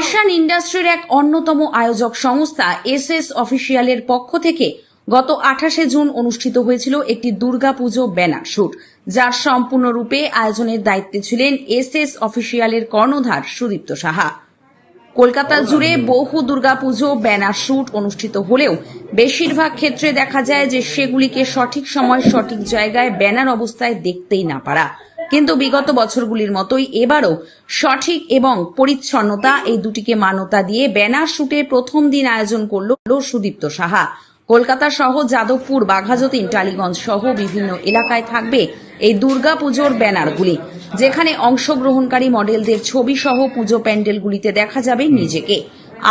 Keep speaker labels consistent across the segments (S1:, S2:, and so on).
S1: Fashion ইন্ডাস্ট্রির এক অন্যতম আয়োজক সংস্থা এসএস অফিসিয়ালের পক্ষ থেকে গত 28 জুন অনুষ্ঠিত হয়েছিল একটি দুর্গাপুজো ব্যানার শুট, যার সম্পূর্ণরূপে আয়োজনের দায়িত্বে ছিলেন এসএস অফিসিয়ালের কর্ণধার সুদীপ্ত সাহা। কলকাতা জুড়ে বহু দুর্গাপুজো ব্যানার শুট অনুষ্ঠিত হলেও বেশিরভাগ ক্ষেত্রে দেখা যায় যে সেগুলিকে সঠিক সময় সঠিক জায়গায় ব্যানার অবস্থায় দেখতেই না পারা। কিন্তু বিগত বছরগুলির মতোই এবারও সঠিক এবং পরিচ্ছন্নতা এই দুটিকে মান্যতা দিয়ে ব্যানার শুটের প্রথম দিন আয়োজন করল সুদীপ্ত সাহা। কলকাতা সহ যাদবপুর, বাঘাযতীন, টালিগঞ্জ সহ বিভিন্ন এলাকায় থাকবে এই দুর্গাপুজোর ব্যানারগুলি, যেখানে অংশগ্রহণকারী মডেলদের ছবি সহ পুজো প্যান্ডেলগুলিতে দেখা যাবে নিজেকে।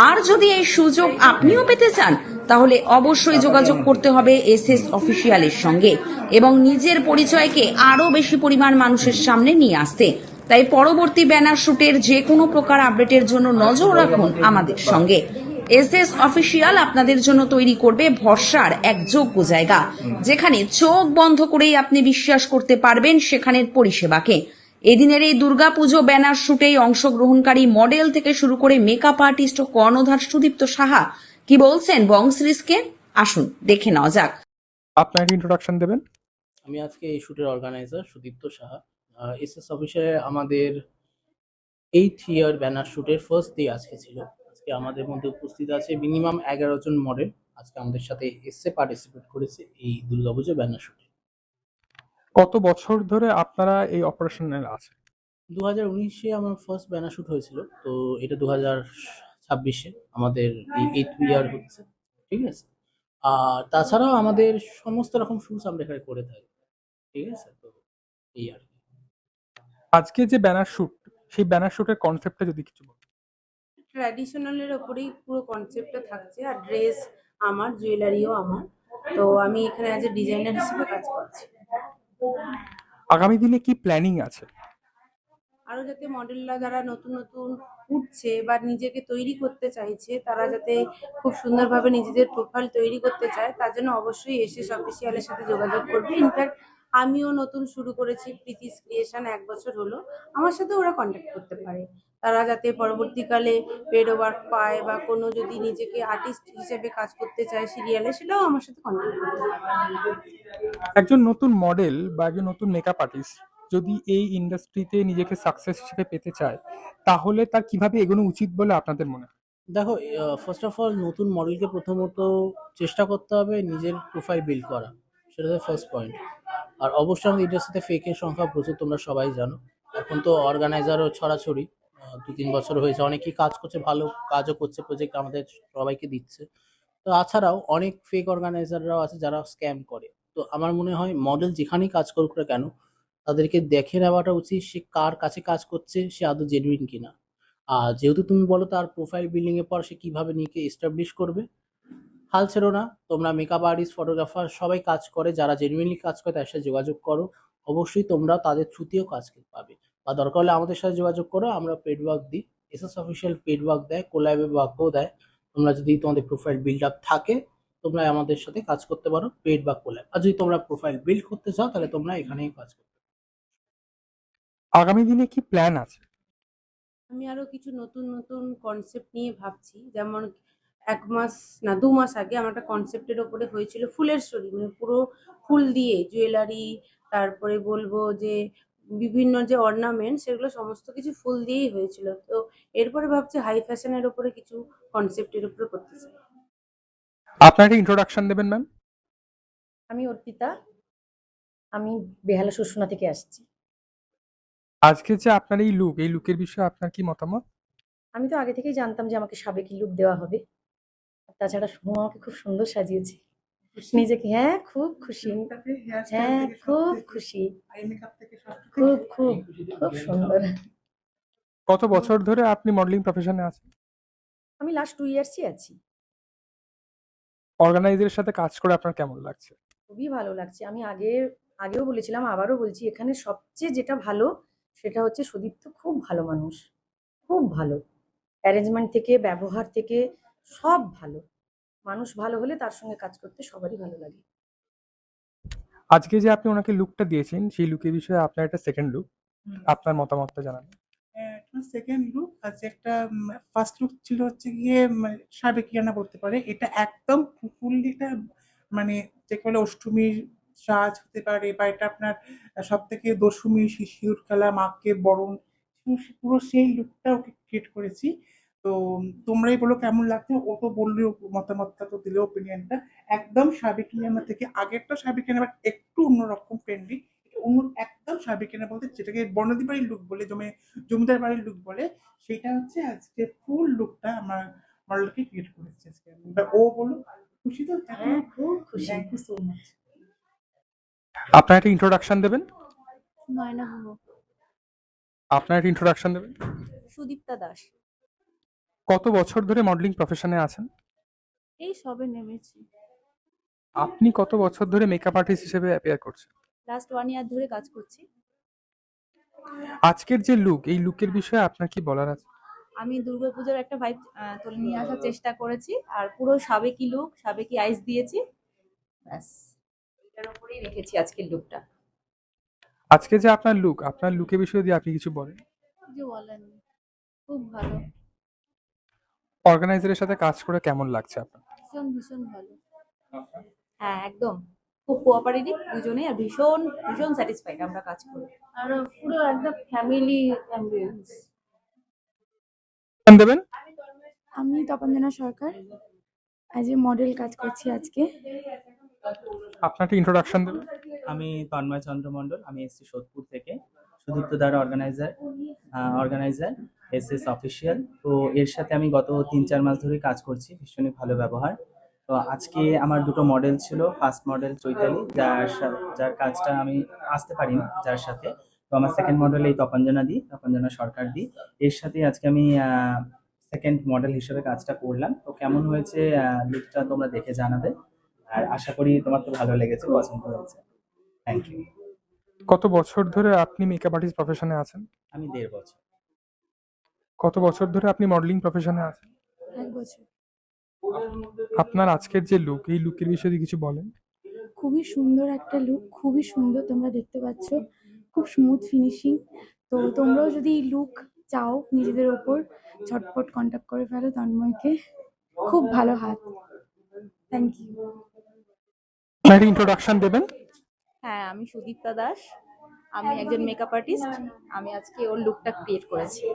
S1: আর যদি এই সুযোগ আপনিও পেতে চান, তাহলে অবশ্যই যোগাযোগ করতে হবে এসএস অফিসিয়ালের সঙ্গে এবং নিজের পরিচয়কে আরো বেশি পরিমাণ মানুষের সামনে নিয়ে আসতে। তাই পরবর্তী ব্যানার শুটের যে কোনো প্রকার আপডেটের জন্য নজর রাখুন আমাদের সঙ্গে। এসএস অফিসিয়াল আপনাদের জন্য তৈরি করবে ভরসার এক যোগ্য জায়গা, যেখানে চোখ বন্ধ করেই আপনি বিশ্বাস করতে পারবেন সেখানের পরিষেবাকে। এদিনের এই দুর্গাপুজো ব্যানার শুটেই অংশগ্রহণকারী মডেল থেকে শুরু করে মেকআপ আর্টিস্ট ও কর্ণধার সুদীপ্ত সাহা কি বলছেন বংশ্রীসকে, আসুন দেখে নেওয়া যাক।
S2: আপনাকে ইন্ট্রোডাকশন দেবেন।
S3: আমি আজকে এই শুটের অর্গানাইজার সুদীপ্ত সাহা। এসএস অফিসে আমাদের 8th ইয়ার ব্যানার শুটের ফার্স্ট ডে আজকে ছিল। আজকে আমাদের মধ্যে উপস্থিত আছে মিনিমাম 11 জন মডেল। আজকে আমাদের সাথে এসে পার্টিসিপেট করেছে এই দুর্গাপুজো ব্যানার শুটে।
S2: কত বছর ধরে আপনারা এই অপারেশনে আছেন?
S3: 2019-এ আমার ফার্স্ট ব্যানার শুট হয়েছিল, তো এটা 2026-এ আমাদের এই 8th ইয়ার হচ্ছে, ঠিক আছে। আর তাছাড়াও আমাদের সমস্ত রকম শুটস আমরা এখানে করে থাকি, ঠিক আছে। তো এই আর কি।
S2: আজকে যে ব্যানার শুট, সেই ব্যানার শুটের কনসেপ্টটা যদি কিছু বলেন।
S4: ট্র্যাডিশনালের ওপরেই পুরো কনসেপ্টটা থাকছে, আর ড্রেস আমার, জুয়েলারিও আমার। তো আমি এখানে অ্যাজ এ ডিজাইনার হিসেবে কাজ করছি।
S2: আগামী দিনে কি প্ল্যানিং আছে?
S4: আরও যাতে মডেলরা যারা নতুন নতুন উঠছে বা নিজেকে তৈরি করতে চাইছে, তারা যাতে খুব সুন্দরভাবে নিজেদের প্রোফাইল তৈরি করতে চায়, তার জন্য অবশ্যই এসএস অফিসিয়ালের সাথে যোগাযোগ করবে। ইনফ্যাক্ট আমিও নতুন শুরু করেছি, প্রীতিস ক্রিয়েশন, 1 বছর হলো। আমার সাথে ওরা কন্ট্যাক্ট করতে পারে, তারা যাতে পরবর্তীকালে পেড ওয়ার্ক পায় বা কোনো যদি নিজেকে আর্টিস্ট হিসেবে কাজ করতে চায় সিরিয়ালে, সেটাও আমার সাথে কন্ট্যাক্ট করতে পারে।
S2: একজন নতুন মডেল বা একজন নতুন মেকআপ আর্টিস্ট যদি এই ইন্ডাস্ট্রিতে নিজেকে সাকসেস হিসেবে পেতে চায়, তাহলে তার কিভাবে এগোনো উচিত বলে আপনাদের মনে হয়?
S3: দেখো, ফার্স্ট অফ অল নতুন মডেলকে প্রথমত চেষ্টা করতে হবে নিজের প্রোফাইল বিল্ড করা, সেটা হচ্ছে ফার্স্ট পয়েন্ট। আর অবশ্যই আমাদের ইন্ডাস্ট্রিতে ফেকের সংখ্যা প্রচুর, তোমরা সবাই জানো। এখন তো অর্গানাইজারও ছড়াছড়ি, 2-3 বছর হয়েছে, অনেকেই কাজ করছে, ভালো কাজও করছে, প্রজেক্ট আমাদের সবাইকে দিচ্ছে। তো তাছাড়াও অনেক ফেক অর্গানাইজাররাও আছে যারা স্ক্যাম করে। তো আমার মনে হয় মডেল যেখানেই কাজ করুক না কেন, তাদেরকে দেখে নেওয়াটা উচিত সে কার কাছে কাজ করছে, সে আদৌ জেনুইন কিনা। আর যেহেতু তুমি বলো তার প্রোফাইল বিল্ডিং এর পর সে কিভাবে নিজেকে এস্টাবলিশ করবে, হাল ছেড়ো না। তোমরা মেকআপ আর্টিস্ট, ফটোগ্রাফার সবাই কাজ করে, যারা জেনুইনলি কাজ করে তাদের সাথে যোগাযোগ করো। অবশ্যই তোমরা তাদের থ্রুতেও কাজ পাবে, বা দরকার হলে আমাদের সাথে যোগাযোগ করো, আমরা পেড ওয়ার্ক দিই। এসএস অফিসিয়াল পেড ওয়ার্ক দেয়, কোল্যাবে ওয়ার্কও দেয়। তোমরা যদি তোমাদের প্রোফাইল বিল্ড আপ থাকে, তোমরা আমাদের সাথে কাজ করতে পারো, পেড বা কোল্যাব। আর যদি তোমরা প্রোফাইল বিল্ড করতে চাও, তাহলে তোমরা এখানেই কাজ করতে পারো।
S2: আগামী দিনে কি প্ল্যান আছে?
S4: আমি আরো কিছু নতুন নতুন কনসেপ্ট নিয়ে ভাবছি। যেমন 1 মাস না 2 মাস আগে আমার একটা কনসেপ্টের ওপরে হয়েছিল ফুলের স্টোরি, মানে পুরো ফুল দিয়ে জুয়েলারি, তারপরে বলবো যে বিভিন্ন যে অর্নামেন্ট, সেগুলো সমস্ত কিছু ফুল দিয়েই হয়েছিল। তো এরপরে ভাবছি হাই ফ্যাশনের ওপরে কিছু কনসেপ্টের উপরে করতে চাই।
S2: আপনাকে ইন্ট্রোডাকশন দেবেন ম্যাম।
S5: আমি অর্পিতা, আমি বেহালা শুশুনা থেকে আসছি।
S2: আজকে যে আপনার এই লুক, এই লুকের বিষয়ে আপনার কি মতামত?
S5: আমি তো আগে থেকেই জানতাম যে আমাকে সাবেকি লুক দেওয়া হবে। আর তাছাড়া শুভ আমাকে খুব সুন্দর সাজিয়েছে নিজেকে। হ্যাঁ, খুব খুশি। হ্যাঁ, খুব খুশি, খুব খুব খুব সুন্দর।
S2: কত বছর ধরে আপনি মডেলিং প্রফেশনে আছেন?
S5: আমি লাস্ট 2 ইয়ার্সই আছি।
S2: অর্গানাইজারের সাথে কাজ করে আপনার কেমন লাগছে?
S5: খুবই ভালো লাগছে। আমি আগেও বলেছিলাম, আবারও বলছি, এখানে সবচেয়ে যেটা ভালো সেটা হচ্ছে সুদীপ্ত খুব ভালো মানুষ, খুব ভালো। অ্যারেঞ্জমেন্ট থেকে, ব্যবহার থেকে সব ভালো। মানুষ ভালো হলে তার সঙ্গে কাজ করতে সবারই ভালো লাগে।
S2: আজকে যে আপনি ওনাকে লুকটা দিয়েছেন, সেই লুকের বিষয়ে আপনার একটা সেকেন্ড লুক, আপনার মতামতটা জানাবেন।
S6: আপনার সেকেন্ড লুক আছে একটা ফার্স্ট লুক ছিল হচ্ছে গিয়ে সাবেকিয়ানা বলতে পারে। এটা একদম ফুললি একটা মানে যাকে বলে অষ্টমীর সাজ হতে পারে বা এটা আপনার সবথেকে দশমী শিশির খেলা, মাকে বরণ পুরো সেই লুকটা ওকে ক্রিয়েট করেছি। তো তোমরাই বলো কেমন লাগছে? ও তো বললো মতামতটা তো দিলো ওপিনিয়নটা। একদম সাবেকিয়ানা থেকে আগেরটা সাবেকিয়ানা বাট একটু অন্যরকম ফ্রেন্ডলি। অন্য একদম সাবেকিয়ানা বলতে যেটাকে বর্ণালী বাড়ির লুক বলে জমিদার বাড়ির লুক বলে সেটা হচ্ছে আজকে ফুল লুকটা আমার মডেলকে ক্রিয়েট করেছে আজকে। বা ও বলো খুশি তো?
S5: হ্যাঁ, খুব খুশি।
S6: Thank you so much.
S2: আপনার একটা ইন্ট্রোডাকশন দেবেন।
S7: ময়না গুহ,
S2: আপনার একটা ইন্ট্রোডাকশন দেবেন।
S7: সুদীপ্তা দাস।
S2: কত বছর ধরে মডেলিং প্রফেশনে আছেন?
S7: এই সবে নেমেছি,
S2: আপনি কত বছর ধরে মেকআপ আর্টিস্ট হিসেবে অ্যাপিয়ার করছেন?
S7: লাস্ট 1 ইয়ার ধরে কাজ করছি।
S2: আজকের যে লুক, এই লুকের বিষয়ে আপনার কি বলার আছে?
S7: আমি দুর্গাপুজোর একটা ভাইব তুলে নিয়ে আসার চেষ্টা করেছি, আর পুরো সাবেকি লুক, সাবেকি আইস দিয়েছি, ব্যাস এটার উপরেই রেখেছি আজকের লুকটা।
S2: আজকে যে আপনার লুক, আপনার লুকের বিষয়ে যদি আপনি কিছু বলেন।
S7: কিছু বলেন, খুব ভালো,
S2: অর্গানাইজারের সাথে কাজ করে কেমন লাগছে আপনার?
S7: ভীষণ ভীষণ ভালো। হ্যাঁ, একদম খুব কোঅপারেটিভ দুজনেই, আর ভীষণ ভীষণ স্যাটিসফাইড আমরা কাজ করে, আর পুরো একটা ফ্যামিলি অ্যাম্বিয়েন্স।
S2: দেবেন।
S8: আমি তপঞ্জনা সরকার, অ্যাজ এ মডেল কাজ করছি আজকে।
S2: আপনার একটা ইন্ট্রোডাকশন দেবেন।
S9: আমি তন্ময় চন্দ্র মণ্ডল, আমি এসছি সোদপুর থেকে। সুদীপ্ত দ্বারা অর্গানাইজার এসএস অফিসিয়াল। তো এর সাথে আমি গত 3-4 মাস ধরে কাজ করছি, ভীষণই ভালো ব্যবহার। তো আজকে আমার দুটো মডেল ছিল, ফার্স্ট মডেল চৈতালি, যার কাজটা আমি আসতে পারিনি যার সাথে। তো আমার সেকেন্ড মডেল এই তপঞ্জনা সরকার দি। এর সাথে আজকে আমি সেকেন্ড মডেল হিসেবে কাজটা করলাম। তো কেমন হয়েছে লুকটা তোমরা দেখে জানাবে, আর আশা করি তোমার তো ভালো লেগেছে, পছন্দ হয়েছে। Thank you.
S2: কত বছর ধরে আপনি মেকআপ আর্টিস্ট প্রফেশনে আছেন?
S9: আমি 1.5 বছর।
S2: কত বছর ধরে আপনি মডেলিং প্রফেশনে আছেন?
S8: 1 বছর।
S2: আপনার আজকের যে লুক, এই লুকের বিষয়ে কিছু বলেন।
S8: খুবই সুন্দর একটা লুক, খুবই সুন্দর, তোমরা দেখতে পাচ্ছ, খুব স্মুথ ফিনিশিং। তো তোমরাও যদি এই লুক চাও নিজেদের ওপর, ঝটপট কন্ট্যাক্ট করে ফেলো তন্ময়কে, খুব ভালো হাত। Thank you.
S2: আপনার ইন্ট্রোডাকশন দেবেন।
S7: হ্যাঁ, আমি সুদীপ্তা দাস, আমি একজন মেকআপ আর্টিস্ট। আমি আজকে ওর লুকটা ক্রিয়েট করেছি।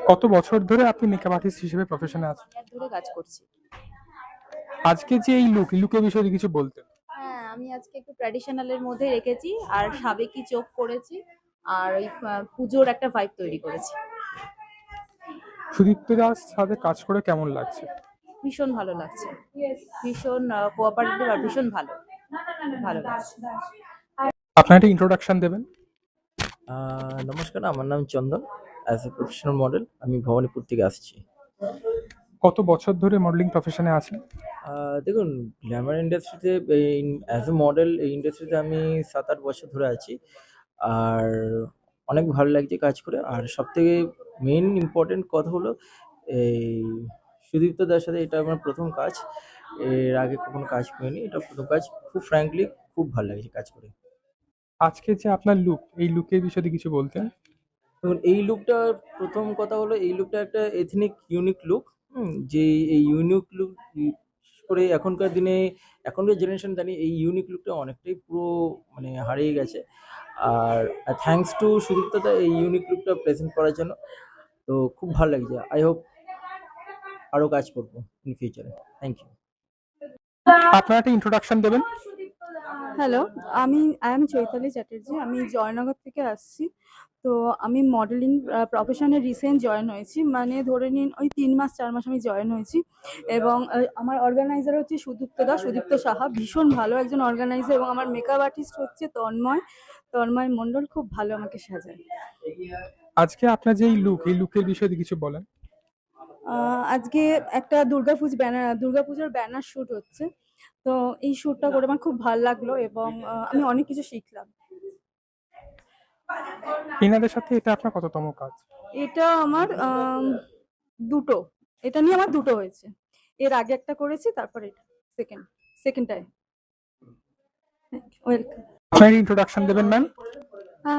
S2: কত বছর ধরে আপনি মেকআপ আর্টিস্ট হিসেবে প্রফেশনে আছেন?
S7: 1 ধরে কাজ করছি।
S2: আজকে যে এই লুক, এই লুকের বিষয়ে কিছু বলতেন।
S7: হ্যাঁ, আমি আজকে একটু ট্র্যাডিশনালের মধ্যে রেখেছি, আর সাবেকি চোখ করেছি, আর ওই পুজোর একটা ভাইব তৈরি করেছি।
S2: সুদীপ্ত দাস সাথে কাজ করে কেমন লাগছে?
S7: ভীষণ ভালো লাগছে, ভীষণ কোঅপারেটিভ আর ভীষণ ভালো ভালো লাগছে।
S2: আপনার একটা ইন্ট্রোডাকশন দেবেন।
S10: নমস্কার, আমার নাম চন্দন। অ্যাজ এ প্রফেশনাল মডেল আমি ভবানীপুর থেকে আসছি।
S2: কত বছর ধরে মডেলিং প্রফেশনে আছেন?
S10: দেখুন, গ্ল্যামার ইন্ডাস্ট্রিতে অ্যাজ এ মডেল এই ইন্ডাস্ট্রিতে আমি 7-8 বছর ধরে আছি, আর অনেক ভালো লাগছে কাজ করে। আর সবথেকে মেইন ইম্পর্টেন্ট কথা হলো এই সুদীপ্ত দার সাথে এটা আমার প্রথম কাজ, এর আগে কখনো কাজ করিনি, এটা প্রথম কাজ। খুব ফ্র্যাঙ্কলি খুব ভালো লাগছে কাজ করে।
S2: আজকে যে আপনার লুক, এই লুকের বিষয়ে কিছু বলতেন।
S10: দেখুন, এই লুকটা, প্রথম কথা হলো এই লুকটা একটা এথনিক ইউনিক লুক। যে এই ইউনিক লুক করে এখনকার দিনে, এখনকার জেনারেশন দাঁড়িয়ে এই ইউনিক লুকটা অনেকটাই পুরো মানে হারিয়ে গেছে। আর থ্যাঙ্কস টু সুদীপ্তদা এই ইউনিক লুকটা প্রেজেন্ট করার জন্য। তো খুব ভালো লাগছে। আই হোপ আরও কাজ করবো ইন ফিউচারে। Thank you.
S2: আপনার একটা ইন্ট্রোডাকশন দেবেন।
S8: Hello, I am Chaitali Chatterjee, আমি জয়নগর থেকে আসছি। তো আমি মডেলিং প্রফেশনে রিসেন্ট জয়েন হয়েছি, মানে ধরে নিন ওই 3-4 মাস আমি জয়েন হয়েছি। এবং আমার অর্গানাইজার হচ্ছে সুদীপ্ত সাহা, ভীষণ ভালো একজন অর্গানাইজার। এবং আমার মেকআপ আর্টিস্ট হচ্ছে তন্ময় মণ্ডল, খুব ভালো আমাকে সাজায়।
S2: আজকে আপনার যে এই লুক, এই লুকের বিষয়ে কিছু বলেন।
S8: আজকে একটা দুর্গাপুজোর ব্যানার শুট হচ্ছে। তো এই শ্যুটটা করে আমার খুব ভালো লাগলো, এবং আমি অনেক কিছু শিখলাম।
S2: এনাদের সাথে এটা আপনার কততম কাজ?
S8: এটা আমার দুটো, এটা নিয়ে আমার দুটো হয়েছে। এর আগে একটা করেছি, তারপর এটা সেকেন্ড টাইম। ওয়েলকাম।
S2: আপনার ইন্ট্রোডাকশন দেবেন ম্যাম।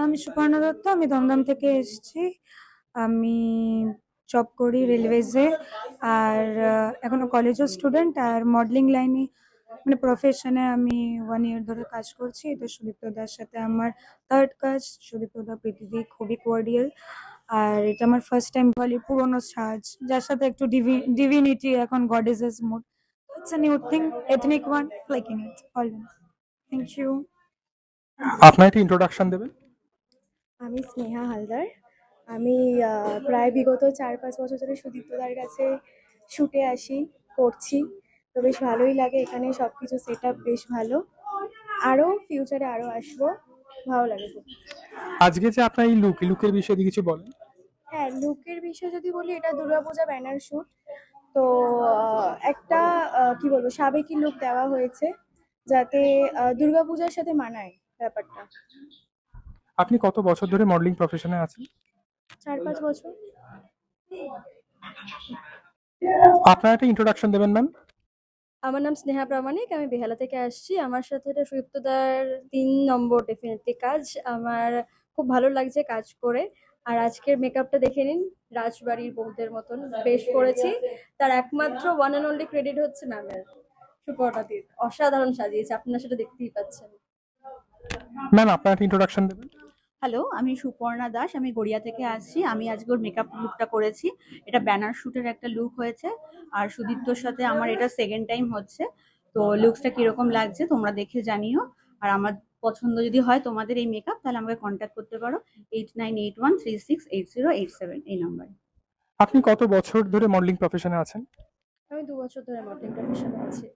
S8: আমি সুপর্ণা দত্ত, আমি দমদম থেকে এসেছি।
S11: আমি জব করি রেলওয়েজে, আর এখনো কলেজও স্টুডেন্ট, আর মডেলিং লাইনে মানে প্রফেশনে আমি 1 ইয়ার ধরে কাজ করছি। এটা সুদীপ্ত দার সাথে আমার থার্ড কাজ। সুদীপ্ত দা প্রীতিদি খুবই কোয়ার্ডিয়াল, আর এটা আমার ফার্স্ট টাইম বলি পুরোনো সাজ, যার সাথে একটু ডিভিনিটি, এখন goddesses mood. It's a new thing, ethnic one, liking it always. Thank you.
S2: আপনার একটা ইন্ট্রোডাকশন দেবেন।
S12: আমি স্নেহা হালদার। আমি প্রায় বিগত 4-5 বছর ধরে সুদীপ্তদার কাছে শুটে আসি, করছি। তো বেশ ভালোই লাগে, এখানে সব কিছু সেট আপ বেশ ভালো। আরও ফিউচারে আরও আসবো, ভালো লাগে খুব।
S2: আজকে যে আপনার এই লুকের বিষয়ে যদি কিছু বলেন।
S12: হ্যাঁ, লুকের বিষয়ে যদি বলি, এটা দুর্গাপূজা ব্যানার শুট। তো একটা কি বলবো, সাবেকি লুক দেওয়া হয়েছে, যাতে দুর্গাপূজার সাথে মানায় ব্যাপারটা।
S2: আপনি কত বছর ধরে মডেলিং প্রফেশনে আছেন?
S12: 4-5 বছর।
S2: আপনার একটা ইন্ট্রোডাকশন দেবেন ম্যাম।
S12: আমার নাম স্নেহা প্রামাণিক, আমি বেহালা থেকে আসছি। আমার সাথে এটা সুদীপ্তদার 3 নম্বর ডেফিনেটলি কাজ। আমার খুব ভালো লাগছে কাজ করে। আর আজকের মেকআপটা দেখে নিন, রাজবাড়ির বউদের মতন বেশ করেছি। তার একমাত্র ওয়ান অ্যান্ড অনলি ক্রেডিট হচ্ছে ম্যামের, সুপর্ণাদির। অসাধারণ সাজিয়েছে, আপনারা সেটা দেখতেই পাচ্ছেন।
S2: ম্যাম আপনার একটা ইন্ট্রোডাকশন দেবেন।
S13: হ্যালো, আমি সুপর্ণা দাস, আমি গড়িয়া থেকে আসছি। আমি আজকে ওর মেকআপ লুকটা করেছি। এটা ব্যানার শুটের একটা লুক হয়েছে, আর সুদীপ্তর সাথে আমার এটা সেকেন্ড টাইম হচ্ছে। তো লুকসটা কিরকম লাগছে তোমরা দেখে জানিও। আর আমার পছন্দ যদি হয় তোমাদের এই মেকআপ, তাহলে আমাকে কন্ট্যাক্ট করতে পারো 8981368087 এই নাম্বারে।
S2: আপনি কত বছর ধরে মডেলিং প্রফেশনে আছেন?
S12: আমি 2 বছর ধরে মডেলিং প্রফেশনে আছি।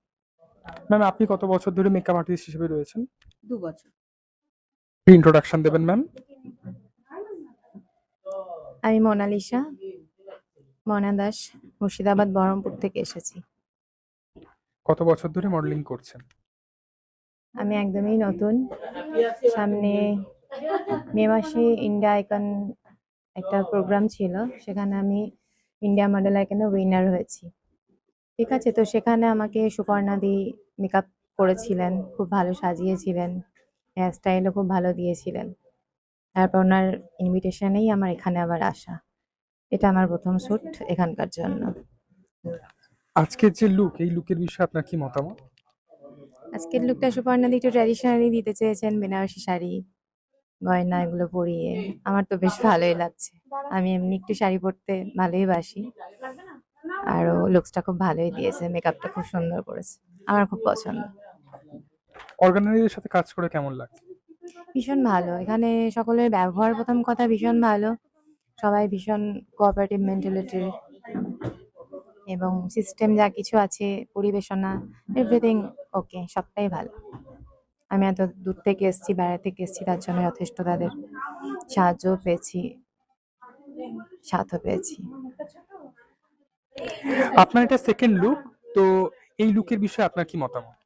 S2: ম্যাম আপনি কত বছর ধরে মেকআপ আর্টিস্ট হিসেবে রয়েছেন?
S13: 2 বছর।
S2: ইন্ট্রোডাকশন দেবেন ম্যাম।
S14: আমি মোনালিসা মনা দাস, মুর্শিদাবাদ বহরমপুর থেকে এসেছি।
S2: কত বছর ধরে মডেলিং করছেন?
S14: আমি একদমই নতুন। সামনে মে মাসে ইন্ডিয়া আইকন একটা প্রোগ্রাম ছিল, সেখানে আমি ইন্ডিয়া মডেল আইকনে উইনার হয়েছি। ঠিক আছে, তো সেখানে আমাকে সুপর্ণাদি মেকআপ করেছিলেন, খুব ভালো সাজিয়েছিলেন, হেয়ার স্টাইলও খুব ভালো দিয়েছিলেন। তারপর ওনার ইনভিটেশনেই আমার এখানে আবার আসা। এটা আমার প্রথম শ্যুট এখানকার জন্য।
S2: আজকের যে লুক, এই লুকের বিষয়ে আপনার কি মতামত?
S14: আজকের লুকটা সুপর্ণাদি একটু ট্র্যাডিশনালি দিতে চেয়েছেন, বেনারসি শাড়ি, গয়না এগুলো পরিয়ে। আমার তো বেশ ভালোই লাগছে। আমি এমনি একটু শাড়ি পরতে ভালোই বাসি, আরও লুকসটা খুব ভালোই দিয়েছে, মেকআপটা খুব সুন্দর করেছে, আমার খুব পছন্দ।
S2: অর্গানাইজারের সাথে কাজ করে কেমন লাগছে?
S14: ভীষণ ভালো, এখানে সকলের ব্যবহার প্রথম কথা ভীষণ ভালো, সবাই ভীষণ কোঅপারেটিভ মেন্টালিটির, এবং সিস্টেম যা কিছু আছে, পরিবেশনা, এভরিথিং ওকে, সবটাই ভালো। আমি এত দূর থেকে এসেছি, বাইরে থেকে এসেছি, তার জন্য যথেষ্ট তাদের সাহায্যও পেয়েছি, সাথও পেয়েছি।
S2: আপনার এটা সেকেন্ড লুক, তো এই লুকের বিষয়ে আপনার কি মতামত?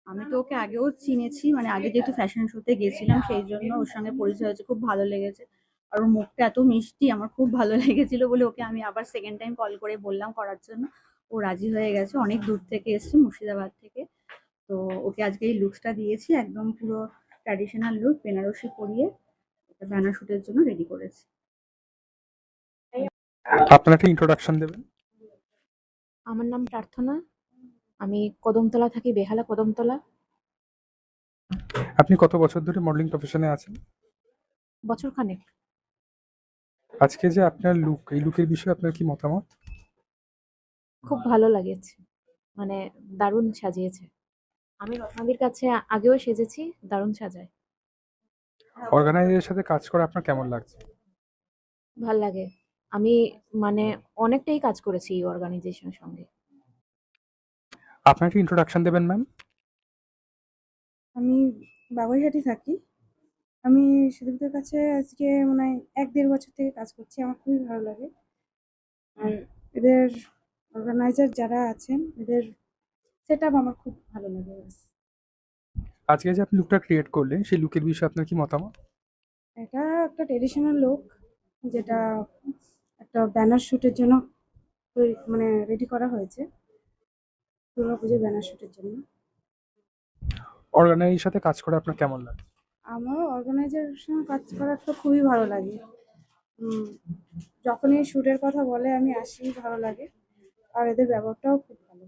S13: আমি তো ওকে আগেও চিনেছি, মানে আগে যেহেতু ফ্যাশন শোতে গেছিলাম সেই জন্য ওর সঙ্গে পরিচয় হয়েছে, খুব ভালো লেগেছে। আর ওর মুখটা এত মিষ্টি, আমার খুব ভালো লেগেছিল বলে ওকে আমি আবার সেকেন্ড টাইম কল করে বললাম করার জন্য। ও রাজি হয়ে গেছে, অনেক দূর থেকে এসছে, মুর্শিদাবাদ থেকে। তো ওকে আজকে এই লুকসটা দিয়েছি, একদম পুরো ট্র্যাডিশনাল লুক, বেনারসি পরিয়ে ব্যানার শুটের জন্য রেডি করেছি।
S2: আপনার একটা ইন্ট্রোডাকশন দেবেন।
S15: আমার নাম প্রার্থনা, আমি কদমতলা থাকি, বেহালা কদমতলা।
S2: আপনি কত বছর ধরে মডেলিং প্রফেশনে আছেন?
S15: বছরখানেক।
S2: আজকে যে আপনার লুক, এই লুকের বিষয়ে আপনার কি মতামত?
S15: খুব ভালো লাগেছে, মানে দারুণ সাজিয়েছে। আমি রত্নাদির কাছে আগেও সেজেছি, দারুণ সাজায়।
S2: অর্গানাইজারের সাথে কাজ করে আপনার কেমন লাগছে?
S15: ভাল লাগে, আমি মানে অনেকটাই কাজ করেছি এই অর্গানাইজেশনের সঙ্গে।
S2: আপনার একটা ইন্ট্রোডাকশন দেবেন ম্যাম।
S8: আমি বাগুইহাটি থাকি। আমি সুদীপ্তর কাছে আজকে মনে হয় 1-1.5 বছর থেকে কাজ করছি। আমার খুবই ভালো লাগে। আর এদের অর্গানাইজার যারা আছেন, এদের সেট আপ আমার খুব ভালো লাগে।
S2: আজকে যে আপনি লুকটা ক্রিয়েট করলেন, সেই লুকের বিষয়ে আপনার কি মতামত?
S8: এটা একটা ট্রেডিশনাল লুক, যেটা একটা ব্যানার শুটের জন্য মানে রেডি করা হয়েছে, দুর্গাপুজোর ব্যানার শুটের জন্য।
S2: অর্গানাইজারের সাথে কাজ করে আপনার কেমন লাগে?
S8: আমার অর্গানাইজারের সঙ্গে কাজ করার তো খুবই ভালো লাগে। যখনই শ্যুটের কথা বলে আমি আসি, ভালো লাগে। আর এদের ব্যবহারটাও খুব ভালো।